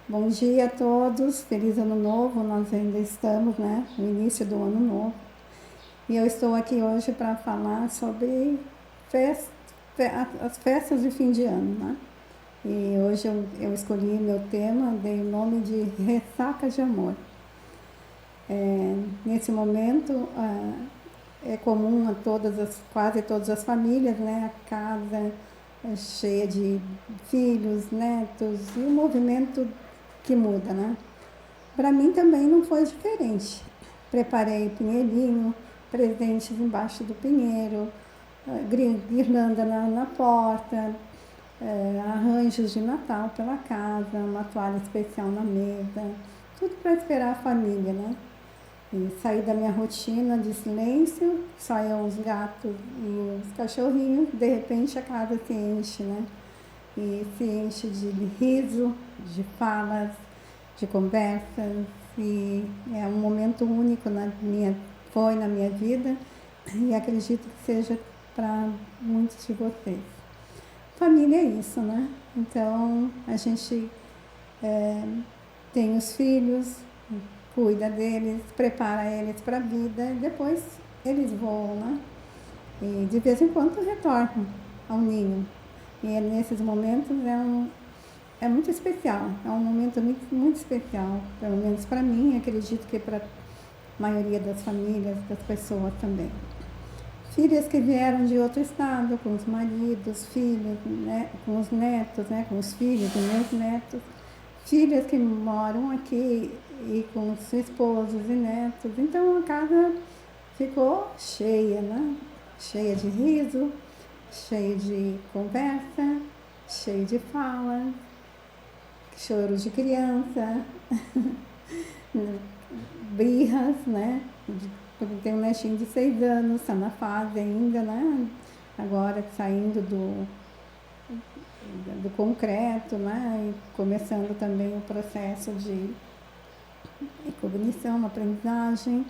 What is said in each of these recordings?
Bom dia a todos, feliz ano novo, nós ainda estamos, no início do ano novo. E eu estou aqui hoje para falar sobre as festas de fim de ano, né? E hoje eu escolhi meu tema, dei o nome de Ressaca de Amor. Nesse momento, é comum a quase todas as famílias, né? A casa é cheia de filhos, netos e o movimento que muda, né? Para mim também não foi diferente. Preparei pinheirinho, presentes embaixo do pinheiro, guirlanda na porta, arranjos de Natal pela casa, uma toalha especial na mesa, tudo para esperar a família, né? E sair da minha rotina de silêncio, só eu, os gatos e os cachorrinhos, de repente a casa se enche, né? E se enche de riso, de falas, de conversas, e é um momento único foi na minha vida e acredito que seja para muitos de vocês. Família é isso, né? Então a gente tem os filhos, cuida deles, prepara eles para a vida e depois eles voam, né? E de vez em quando retornam ao ninho. E nesses momentos é muito especial, é um momento muito, muito especial, pelo menos para mim, acredito que para a maioria das famílias, das pessoas também. Filhas que vieram de outro estado, com os maridos, filhos, né, com os netos, né, com os filhos dos meus netos, filhas que moram aqui e com os esposos e netos. Então a casa ficou cheia, né? Cheia de riso, cheia de conversa, cheia de fala, choro de criança, birras, né? Tem um netinho de 6 anos, está na fase ainda, né? Agora saindo do concreto, né? E começando também o processo de cognição, aprendizagem.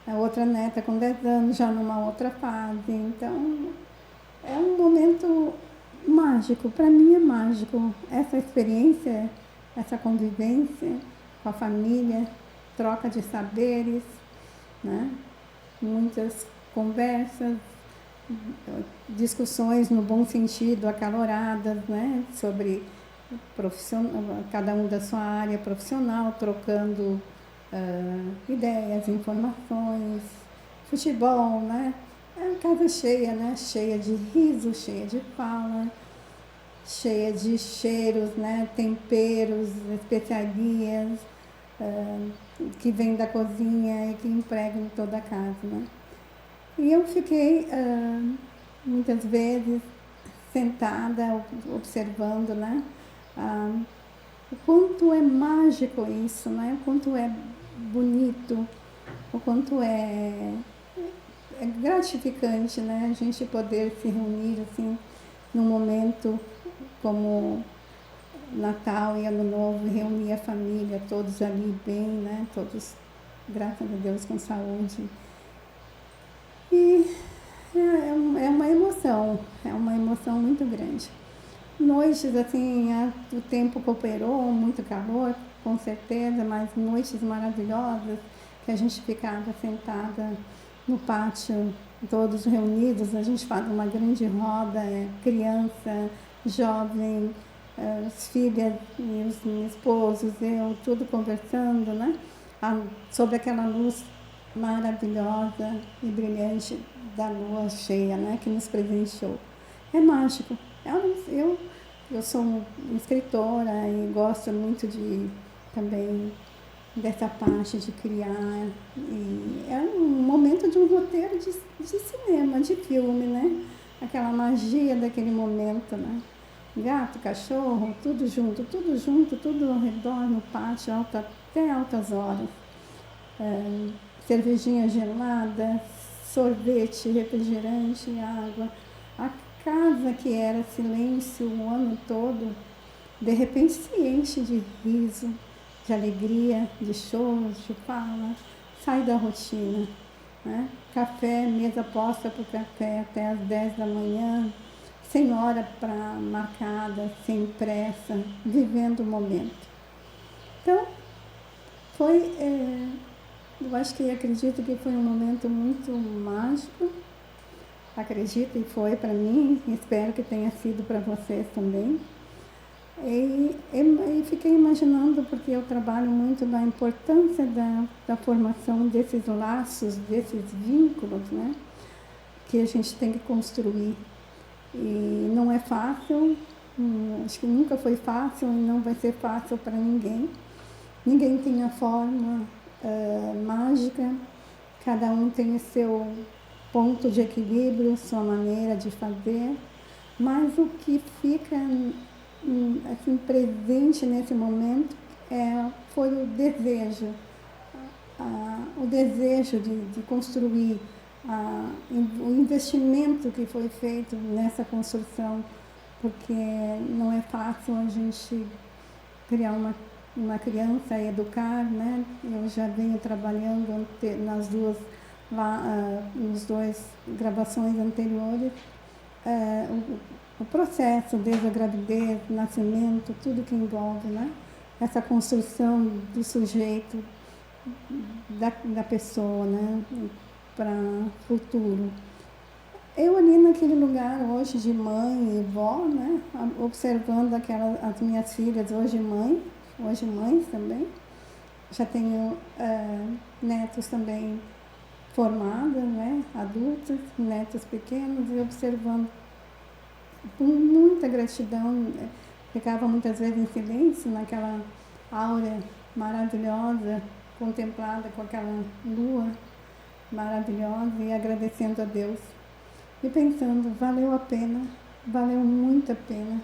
A outra neta com 10 anos, já numa outra fase. Então, é um momento mágico, para mim é mágico. Essa experiência, essa convivência com a família, troca de saberes, né? Muitas conversas, discussões no bom sentido, acaloradas, né? Sobre cada um da sua área profissional, trocando ideias, informações, futebol, né? É uma casa cheia, né? Cheia de riso, cheia de fala, cheia de cheiros, né? Temperos, especiarias, que vem da cozinha e que empregam em toda a casa, né? E eu fiquei muitas vezes sentada, observando, né? O quanto é mágico isso, né? O quanto é bonito, o quanto é gratificante, né? A gente poder se reunir assim num momento como Natal e Ano Novo, reunir a família, todos ali bem, né? Todos, graças a Deus, com saúde. E é uma emoção muito grande. Noites, assim, o tempo cooperou, muito calor, com certeza, mas noites maravilhosas, que a gente ficava sentada no pátio, todos reunidos, a gente faz uma grande roda, criança, jovem, as filhas e os esposos, eu, tudo conversando, né? Sobre aquela luz maravilhosa e brilhante da lua cheia, né? Que nos presenteou. É mágico. Eu sou uma escritora e gosto muito também dessa parte de criar. E é um momento de um roteiro de cinema, de filme, né? Aquela magia daquele momento, né? Gato, cachorro, tudo junto, tudo ao redor no pátio, até altas horas. Cervejinha gelada, sorvete, refrigerante, água. A casa que era silêncio o ano todo, de repente se enche de riso, de alegria, de choros, de fala, sai da rotina, né? Café, mesa posta para o café até às 10 da manhã, sem hora marcada, sem pressa, vivendo o momento. Então, eu acho que acredito que foi um momento muito mágico. Acredito e foi para mim, espero que tenha sido para vocês também. E fiquei imaginando, porque eu trabalho muito na importância da formação desses laços, desses vínculos, né, que a gente tem que construir. E não é fácil, acho que nunca foi fácil e não vai ser fácil para ninguém. Ninguém tem a forma mágica, cada um tem o seu ponto de equilíbrio, sua maneira de fazer, mas o que fica assim, presente nesse momento foi o desejo de construir, o investimento que foi feito nessa construção, porque não é fácil a gente criar uma criança e educar, né? Eu já venho trabalhando nos dois gravações anteriores, o processo desde a gravidez, nascimento, tudo que envolve, né? Essa construção do sujeito, da pessoa, né? Para o futuro. Eu ali naquele lugar hoje de mãe e vó, né? Observando as minhas filhas hoje mães também. Já tenho netos também formados, né? Adultos, netos pequenos, e observando com muita gratidão. Ficava muitas vezes em silêncio naquela aura maravilhosa, contemplada com aquela lua maravilhosa e agradecendo a Deus. E pensando, valeu a pena, valeu muito a pena.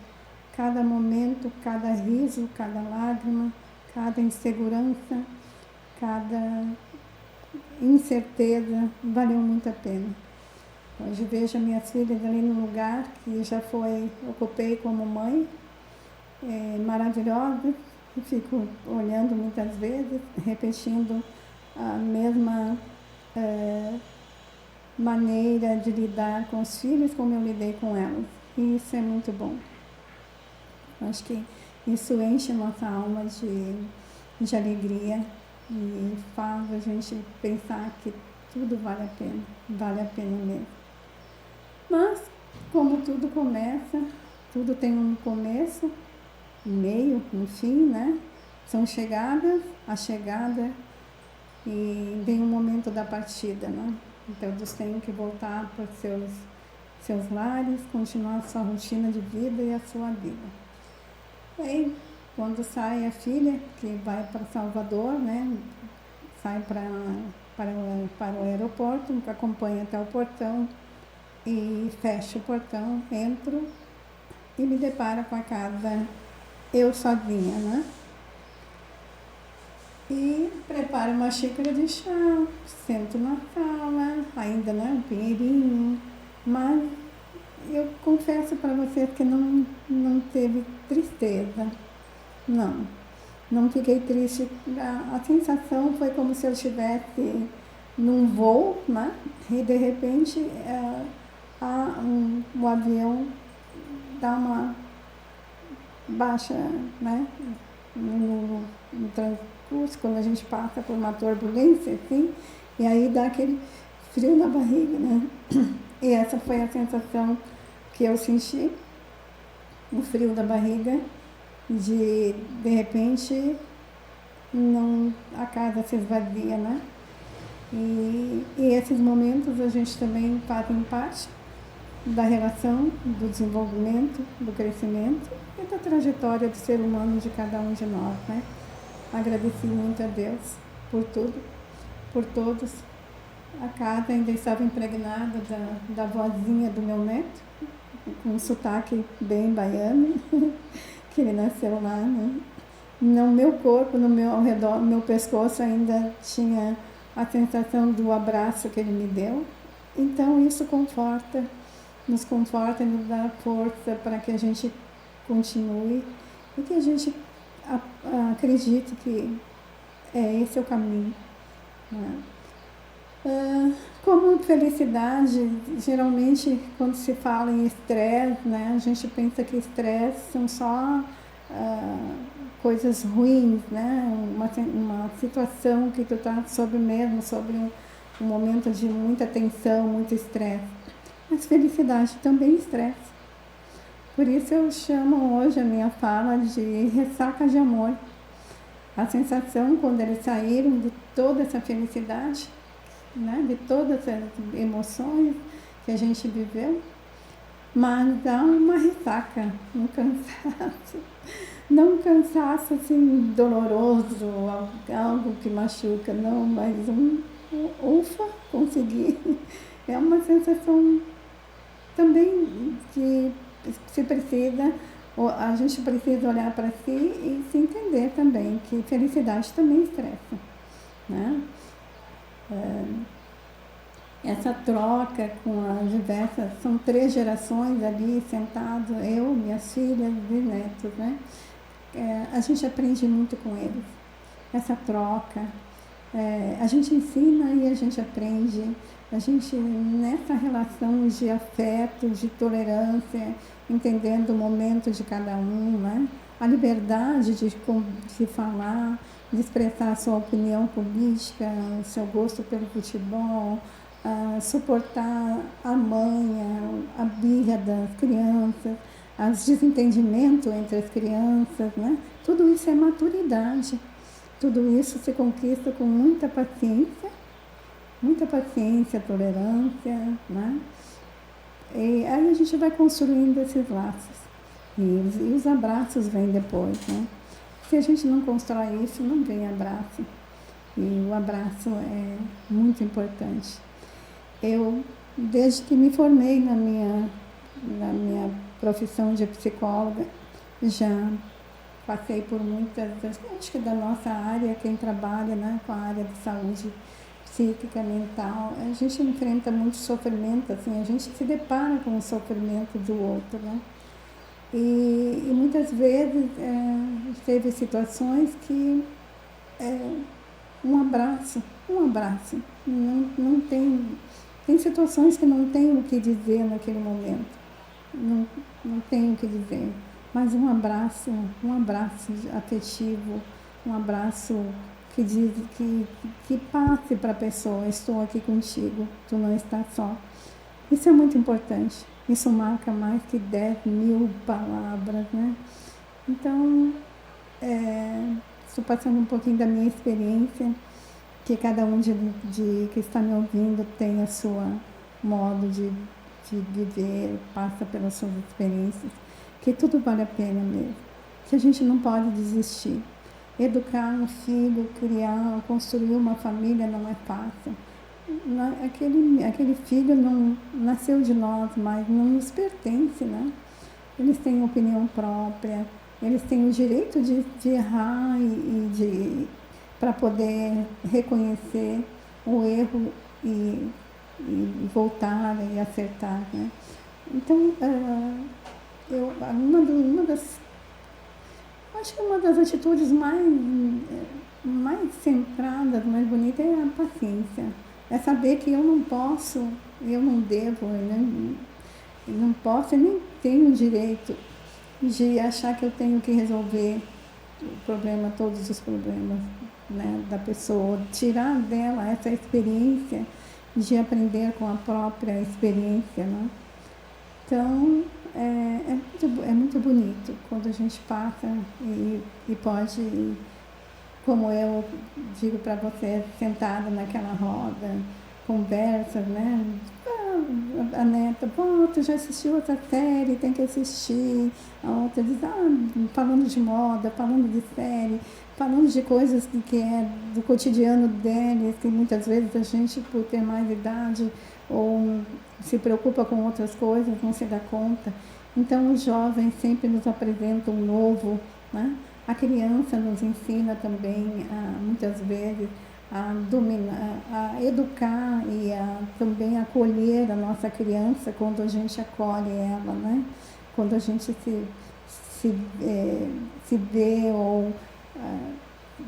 Cada momento, cada riso, cada lágrima, cada insegurança, cada incerteza, valeu muito a pena. Hoje vejo minhas filhas ali no lugar que ocupei como mãe, maravilhosa, e fico olhando muitas vezes, repetindo a mesma maneira de lidar com os filhos como eu lidei com elas. E isso é muito bom. Acho que isso enche a nossa alma de alegria e faz a gente pensar que tudo vale a pena mesmo. Mas, como tudo começa, tudo tem um começo, um meio, um fim, né? São a chegada e vem o momento da partida, né? Então, eles têm que voltar para seus lares, continuar a sua rotina de vida e a sua vida. Aí, quando sai a filha, que vai para Salvador, né? Sai para o aeroporto, acompanha até o portão e fecha o portão, entro e me deparo com a casa eu sozinha, né? E preparo uma xícara de chá, sento na sala, ainda um pinheirinho, mas eu confesso para vocês que não teve tristeza, não fiquei triste. A sensação foi como se eu estivesse num voo, né? E de repente o avião dá uma baixa, né? No transcurso, quando a gente passa por uma turbulência, assim, e aí dá aquele frio na barriga, né? E essa foi a sensação que eu senti, o frio da barriga, de repente, a casa se esvazia, né? E esses momentos a gente também fazem parte da relação, do desenvolvimento, do crescimento e da trajetória do ser humano de cada um de nós, né? Agradeci muito a Deus por tudo, por todos. A casa ainda estava impregnada da vozinha do meu neto, com um sotaque bem baiano, que ele nasceu lá, né? No meu corpo, ao redor, no meu pescoço ainda tinha a sensação do abraço que ele me deu. Então isso nos conforta e nos dá força para que a gente continue e que a gente acredite que esse é o caminho, né? Como felicidade, geralmente quando se fala em estresse, né, a gente pensa que estresse são só coisas ruins, né? Uma situação que tu está sobre um momento de muita tensão, muito estresse. Mas felicidade também é estresse. Por isso eu chamo hoje a minha fala de ressaca de amor. A sensação quando eles saíram de toda essa felicidade, né? De todas as emoções que a gente viveu, mas dá uma ressaca, um cansaço. Não um cansaço assim doloroso, algo que machuca, não, mas ufa, consegui. É uma sensação também que se precisa, a gente precisa olhar para si e se entender também que felicidade também estressa, né? Essa troca com as diversas, são 3 gerações ali sentados, eu, minhas filhas e netos, né? A gente aprende muito com eles, essa troca, a gente ensina e a gente aprende, a gente nessa relação de afeto, de tolerância, entendendo o momento de cada um, né? A liberdade de falar, de expressar a sua opinião política, o seu gosto pelo futebol, suportar a manha, a birra das crianças, os desentendimentos entre as crianças, né? Tudo isso é maturidade. Tudo isso se conquista com muita paciência, tolerância, né? E aí a gente vai construindo esses laços. E os abraços vêm depois, né? Se a gente não constrói isso, não vem abraço. E o abraço é muito importante. Eu, desde que me formei na minha profissão de psicóloga, já passei por muitas, acho que da nossa área, quem trabalha, né, com a área de saúde psíquica, mental, a gente enfrenta muito sofrimento, assim, a gente se depara com o sofrimento do outro, né? E muitas vezes teve situações que um abraço, não tem situações que não tem o que dizer naquele momento, não tem o que dizer, mas um abraço afetivo, um abraço que diz que passe para a pessoa, estou aqui contigo, tu não estás só. Isso é muito importante, isso marca mais que 10.000 palavras, né? Então, estou passando um pouquinho da minha experiência, que cada um que está me ouvindo tem a sua modo de viver, passa pelas suas experiências, que tudo vale a pena mesmo, que a gente não pode desistir. Educar um filho, criar, construir uma família não é fácil. Aquele filho não nasceu de nós, mas não nos pertence, né? Eles têm opinião própria, eles têm o direito de errar para poder reconhecer o erro e voltar e acertar, né? Então, acho que uma das atitudes mais centradas, mais bonitas é a paciência. É saber que eu não posso, eu não devo, eu não posso e nem tenho o direito de achar que eu tenho que resolver todos os problemas, né, da pessoa, tirar dela essa experiência de aprender com a própria experiência, né? Então, é muito bonito quando a gente passa e pode, como eu digo para você, sentada naquela roda, conversa, né? A neta, tu já assistiu essa série, tem que assistir. A outra diz, falando de moda, falando de série, falando de coisas que é do cotidiano deles, que muitas vezes a gente, por ter mais idade, ou se preocupa com outras coisas, não se dá conta. Então, os jovens sempre nos apresentam um novo, né? A criança nos ensina também, muitas vezes, a dominar, a educar e também acolher a nossa criança quando a gente acolhe ela, né? Quando a gente se vê ou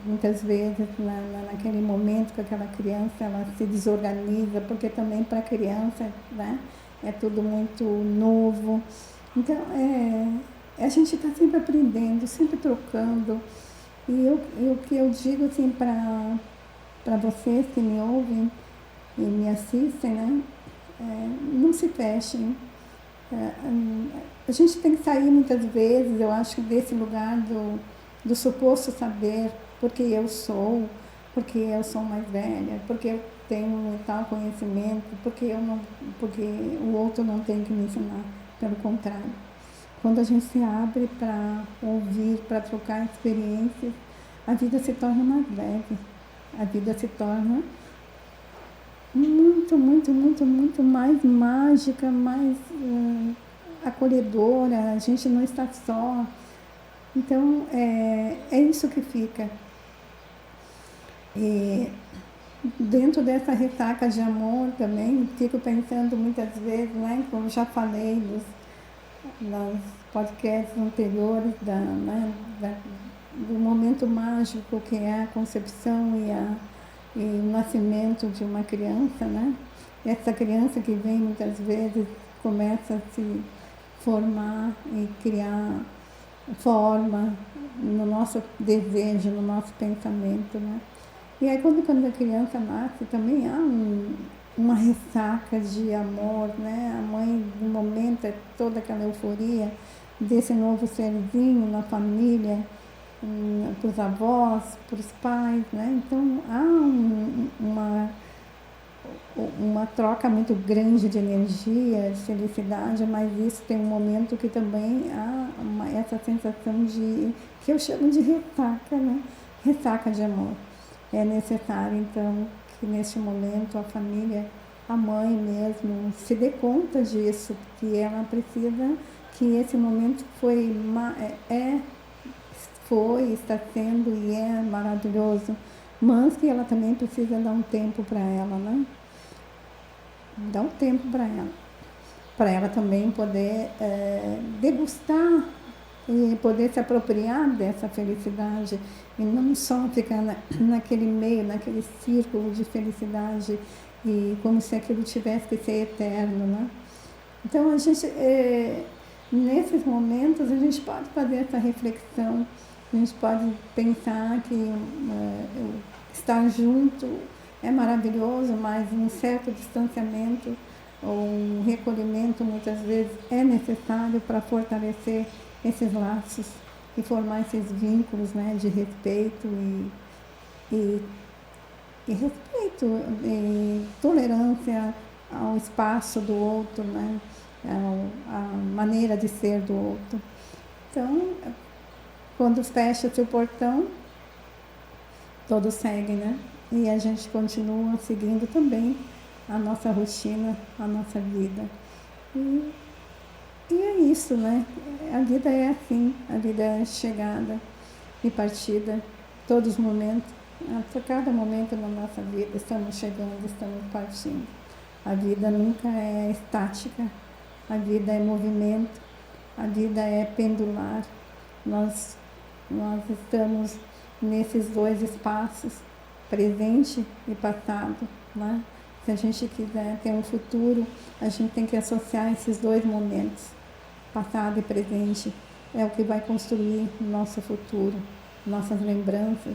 muitas vezes naquele momento que aquela criança ela se desorganiza, porque também para a criança, né, é tudo muito novo. Então a gente está sempre aprendendo, sempre trocando. E o que eu digo assim para vocês que me ouvem e me assistem, né? Não se fechem. A gente tem que sair muitas vezes, eu acho, desse lugar do suposto saber, porque eu sou mais velha, porque eu tenho tal conhecimento, porque o outro não tem que me ensinar. Pelo contrário, quando a gente se abre para ouvir, para trocar experiências, a vida se torna mais leve, a vida se torna muito, muito, muito, muito mais mágica, mais acolhedora, a gente não está só. Então, é isso que fica. E dentro dessa ressaca de amor também, fico pensando muitas vezes, né, como já falei nos podcasts anteriores, do momento mágico que é a concepção e o nascimento de uma criança, né? Essa criança que vem muitas vezes começa a se formar e criar forma no nosso desejo, no nosso pensamento, né? E aí quando a criança nasce também há uma ressaca de amor, né? A mãe, no momento, é toda aquela euforia desse novo serzinho na família, para os avós, para os pais, né? Então há uma troca muito grande de energia, de felicidade, mas isso tem um momento que também há essa sensação que eu chamo de ressaca, né? Ressaca de amor. É necessário, então, que neste momento a família, a mãe mesmo, se dê conta disso, que ela precisa, que esse momento está sendo e é maravilhoso, mas que ela também precisa dar um tempo para ela, né? Dar um tempo para ela também poder degustar e poder se apropriar dessa felicidade e não só ficar naquele meio, naquele círculo de felicidade e como se aquilo tivesse que ser eterno, né? Então, a gente, nesses momentos, a gente pode fazer essa reflexão, a gente pode pensar que estar junto é maravilhoso, mas um certo distanciamento ou um recolhimento muitas vezes é necessário para fortalecer esses laços e formar esses vínculos, né, de respeito e respeito e tolerância ao espaço do outro, né, à maneira de ser do outro. Então, quando fecha-se o portão, todos seguem, né? E a gente continua seguindo também a nossa rotina, a nossa vida. E é isso, né? A vida é assim, a vida é chegada e partida, todos os momentos, a cada momento na nossa vida, estamos chegando, estamos partindo. A vida nunca é estática, a vida é movimento, a vida é pendular. Nós estamos nesses dois espaços, presente e passado, né? Se a gente quiser ter um futuro, a gente tem que associar esses dois momentos, passado e presente. É o que vai construir o nosso futuro, nossas lembranças,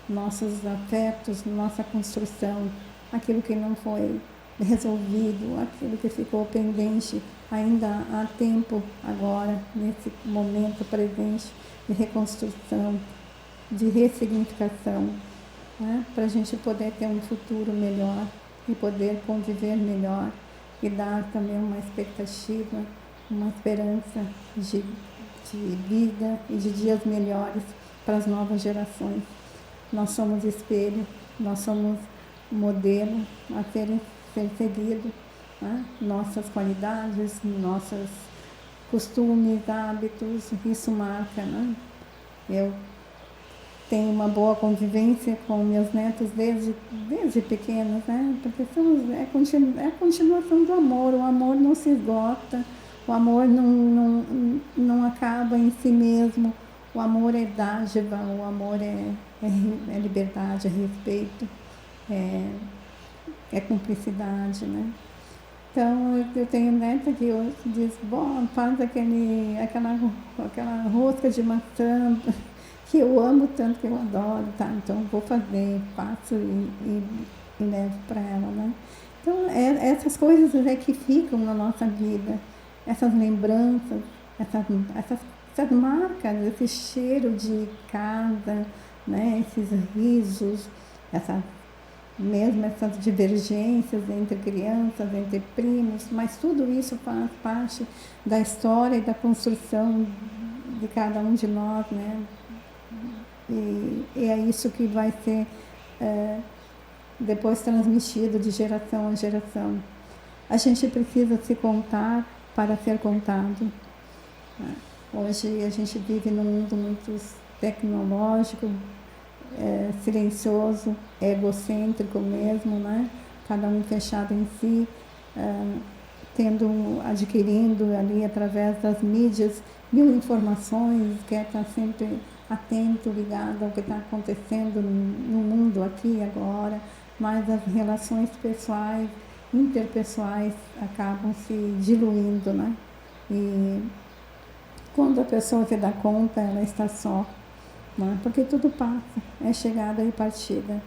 nossos afetos, nossa construção, aquilo que não foi resolvido, aquilo que ficou pendente. Ainda há tempo agora, nesse momento presente, de reconstrução, de ressignificação, né? Para a gente poder ter um futuro melhor e poder conviver melhor e dar também uma expectativa, uma esperança de vida e de dias melhores para as novas gerações. Nós somos espelho, nós somos modelo a ser seguido, né? Nossas qualidades, nossos costumes, hábitos, isso marca, né? Eu tenho uma boa convivência com meus netos desde pequenos, né? Porque é a continuação do amor. O amor não se esgota, o amor não acaba em si mesmo. O amor é dádiva, o amor é liberdade, é respeito, é cumplicidade, né? Então, eu tenho neta que hoje diz, bom, faz aquela rosca de maçã que eu amo tanto, que eu adoro, tá? Então, vou fazer, faço e levo para ela, né? Então, essas coisas é que ficam na nossa vida, essas lembranças, essas marcas, esse cheiro de casa, né? Esses risos, mesmo essas divergências entre crianças, entre primos, mas tudo isso faz parte da história e da construção de cada um de nós, né? E é isso que vai ser depois transmitido de geração a geração. A gente precisa se contar para ser contado. Hoje a gente vive num mundo muito tecnológico, silencioso, egocêntrico mesmo, né? Cada um fechado em si, adquirindo ali através das mídias mil informações, quer estar sempre atento, ligado ao que está acontecendo no mundo aqui e agora, mas as relações pessoais, interpessoais acabam se diluindo, né? E quando a pessoa se dá conta, ela está só, né? Porque tudo passa, é chegada e partida,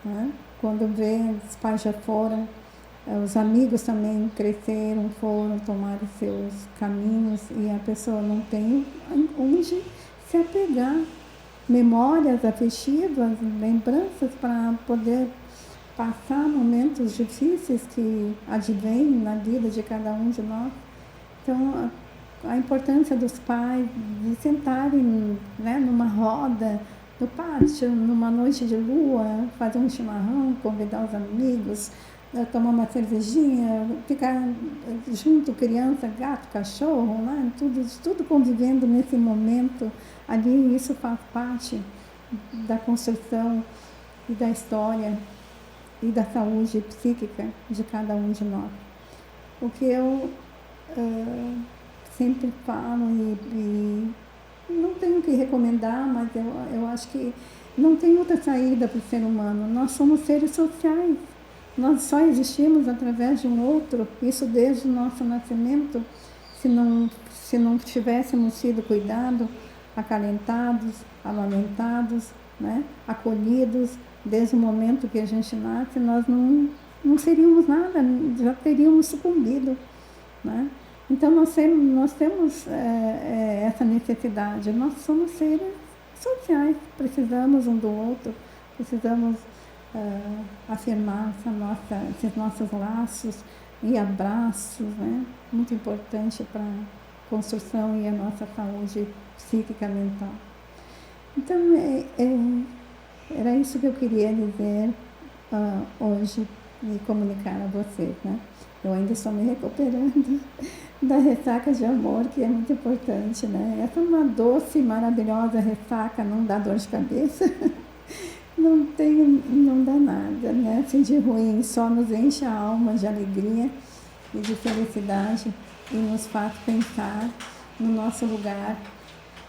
né? Quando vê, os pais já foram, os amigos também cresceram, foram tomar os seus caminhos e a pessoa não tem onde se apegar. Memórias afetivas, lembranças para poder passar momentos difíceis que advêm na vida de cada um de nós. Então, a importância dos pais de sentarem, né, numa roda no pátio, numa noite de lua, fazer um chimarrão, convidar os amigos, tomar uma cervejinha, ficar junto, criança, gato, cachorro, né? Tudo convivendo nesse momento ali. Isso faz parte da construção e da história e da saúde psíquica de cada um de nós. O que eu sempre falo e não tenho que recomendar, mas eu acho que não tem outra saída para o ser humano. Nós somos seres sociais. Nós só existimos através de um outro, isso desde o nosso nascimento. Se não tivéssemos sido cuidados, acalentados, amamentados, né, acolhidos, desde o momento que a gente nasce, nós não seríamos nada, já teríamos sucumbido, né? Então, nós temos essa necessidade, nós somos seres sociais, precisamos um do outro, precisamos afirmar esses nossos laços e abraços, né? Muito importante para a construção e a nossa saúde psíquica mental. Então, era isso que eu queria dizer hoje e comunicar a vocês, né? Eu ainda estou me recuperando da ressaca de amor, que é muito importante, né? Essa é uma doce, maravilhosa ressaca, não dá dor de cabeça. Não dá nada, né? Assim de ruim, só nos enche a alma de alegria e de felicidade e nos faz pensar no nosso lugar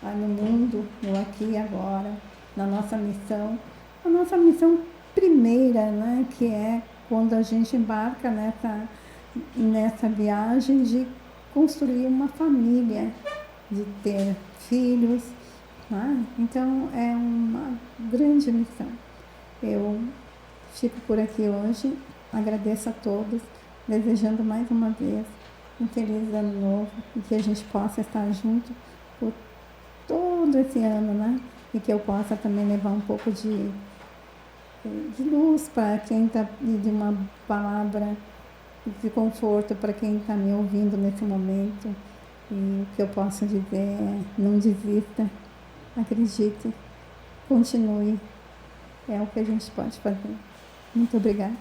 no mundo, no aqui e agora, na nossa missão. A nossa missão primeira, né? Que é quando a gente embarca nessa viagem de construir uma família, de ter filhos. Então, é uma grande missão. Eu fico por aqui hoje, agradeço a todos, desejando mais uma vez um feliz ano novo e que a gente possa estar junto por todo esse ano, né? E que eu possa também levar um pouco de luz para quem está, de uma palavra de conforto para quem está me ouvindo nesse momento. E o que eu posso dizer é: não desista. Acredite, continue, é o que a gente pode fazer. Muito obrigada.